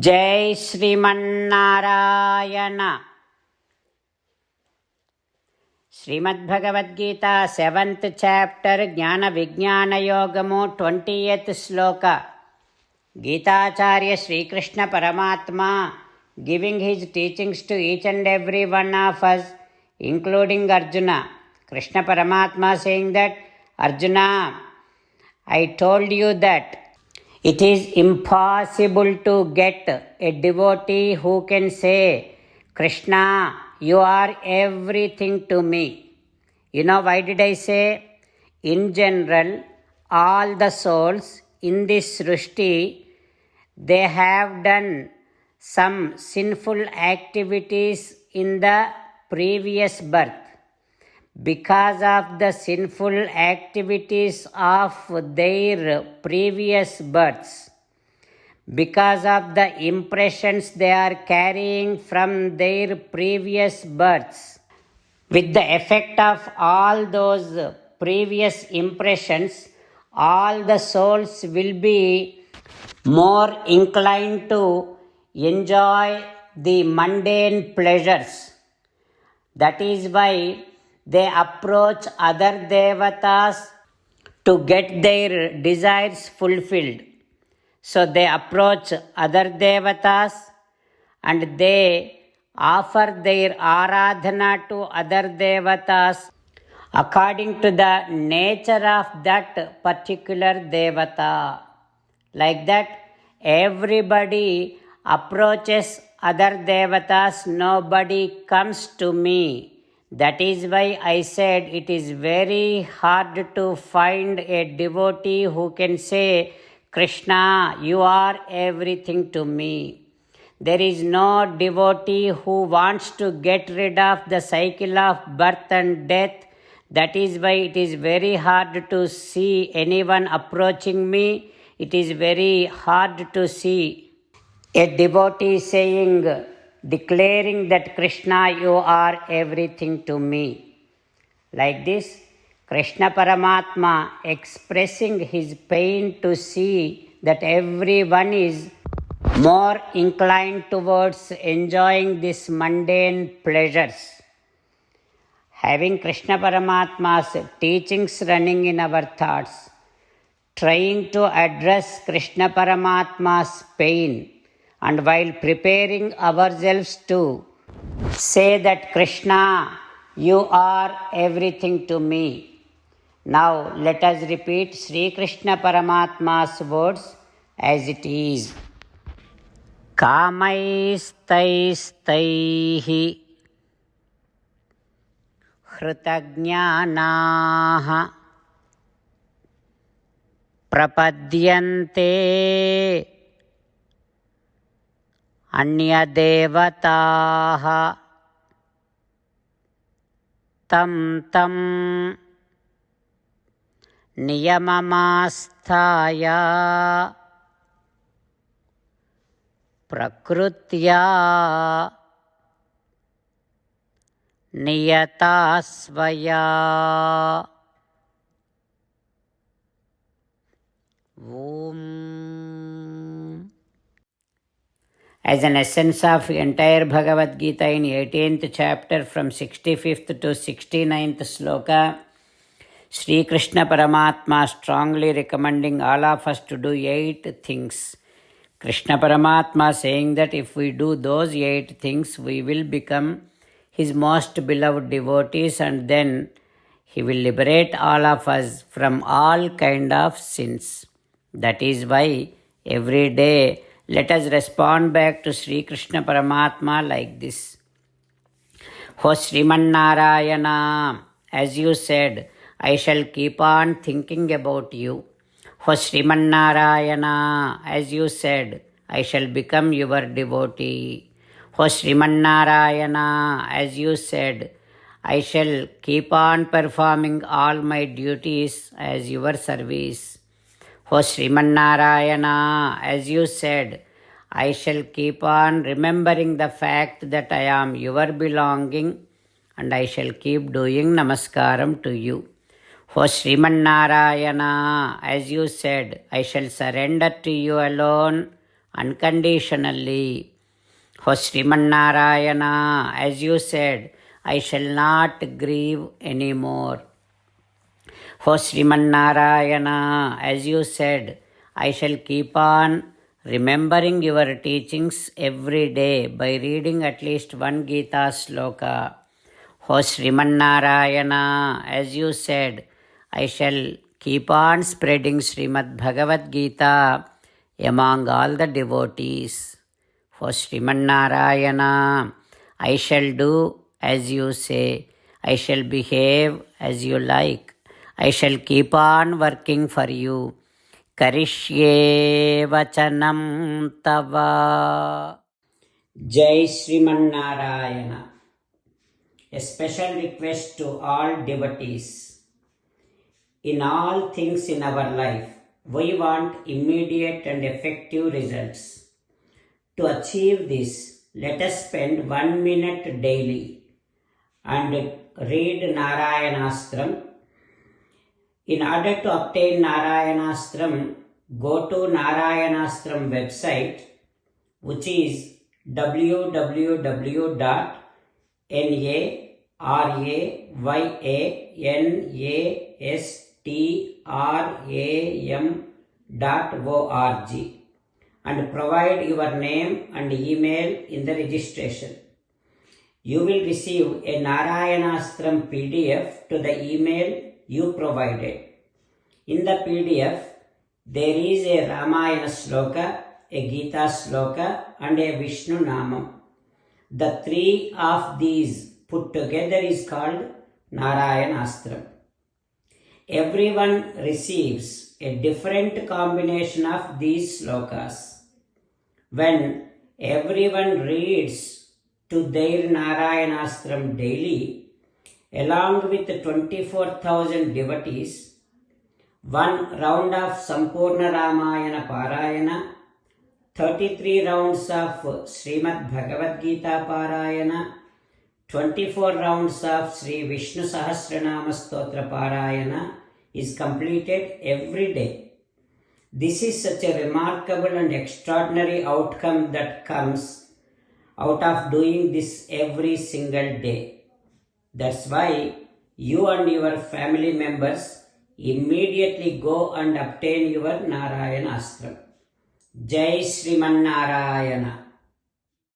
జై Srimannarayana. Srimad Bhagavad Gita 7th chapter జ్ఞాన విజ్ఞాన యోగము 20th శ్లోక. గీతాచార్య శ్రీకృష్ణ పరమాత్మ giving his teachings to each and every one of us, including Arjuna. Krishna Paramatma saying that, Arjuna, I told you that it is impossible to get a devotee who can say, Krishna, you are everything to me. You know why did I say? In general, all the souls in this Srishti, they have done some sinful activities in the previous birth. Because of the sinful activities of their previous births, because of the impressions they are carrying from their previous births, with the effect of all those previous impressions, all the souls will be more inclined to enjoy the mundane pleasures. That is why they approach other devatas to get their desires fulfilled. So they approach other devatas and they offer their aradhana to other devatas according to the nature of that particular devata. Like that, everybody approaches other devatas, nobody comes to me. That is why I said it is very hard to find a devotee who can say, Krishna, you are everything to me. There is no devotee who wants to get rid of the cycle of birth and death. That is why it is very hard to see anyone approaching me. It is very hard to see a devotee saying, declaring that Krishna, you are everything to me. Like this, Krishna Paramatma expressing his pain to see that everyone is more inclined towards enjoying these mundane pleasures. Having Krishna Paramatma's teachings running in our thoughts, trying to address Krishna Paramatma's pain, and while preparing ourselves to say that Krishna, you are everything to me. Now let us repeat Sri Krishna Paramatma's words as it is. Kamaistaihi hrutajnanaha prapadyante అన్యదేవతాః తం తం నియమమాస్థాయ ప్రకృత్యా నియతా స్వయా. ఓం. As an essence of entire Bhagavad Gita in 18th chapter from 65th to 69th sloka, Sri Krishna Paramatma strongly recommending all of us to do 8 things. Krishna Paramatma saying that if we do those 8 things, we will become his most beloved devotees and then he will liberate all of us from all kind of sins. That is why every day let us respond back to Sri Krishna Paramatma like this. O Srimannarayana, as you said, I shall keep on thinking about you. O Srimannarayana, as you said, I shall become your devotee. O Srimannarayana, as you said, I shall keep on performing all my duties as your service. O Srimannarayana, as you said, I shall keep on remembering the fact that I am your belonging and I shall keep doing namaskaram to you. O Srimannarayana, as you said, I shall surrender to you alone unconditionally. O Srimannarayana, as you said, I shall not grieve anymore. O Srimannarayana, as you said, I shall keep on remembering your teachings every day by reading at least one Gita sloka. O Srimannarayana, as you said, I shall keep on spreading Srimad Bhagavad Gita among all the devotees. O Srimannarayana, I shall do as you say. I shall behave as you like. I shall keep on working for you. Karishye vachanam tava. Jai Srimannarayana. A special request to all devotees. In all things in our life, we want immediate and effective results. To achieve this, let us spend 1 minute daily and read Narayanastram. In order to obtain Narayanastram, go to Narayanastram website, which is www.narayanastram.org and provide your name and email in the registration. You will receive a Narayanastram PDF to the email you provided. In the PDF, there is a Ramayana sloka, a Gita sloka, and a Vishnu Namam. The three of these put together is called Narayanastram. Everyone receives a different combination of these slokas. When everyone reads to their Narayanastram daily, along with 24,000 devotees, one round of Sampurna Ramayana Parayana, 33 rounds of Srimad Bhagavad Gita Parayana, 24 rounds of Sri Vishnu Sahasranama Stotra Parayana is completed every day. This is such a remarkable and extraordinary outcome that comes out of doing this every single day. That's why you and your family members immediately go and obtain your Narayanastram. Jai Srimannarayana.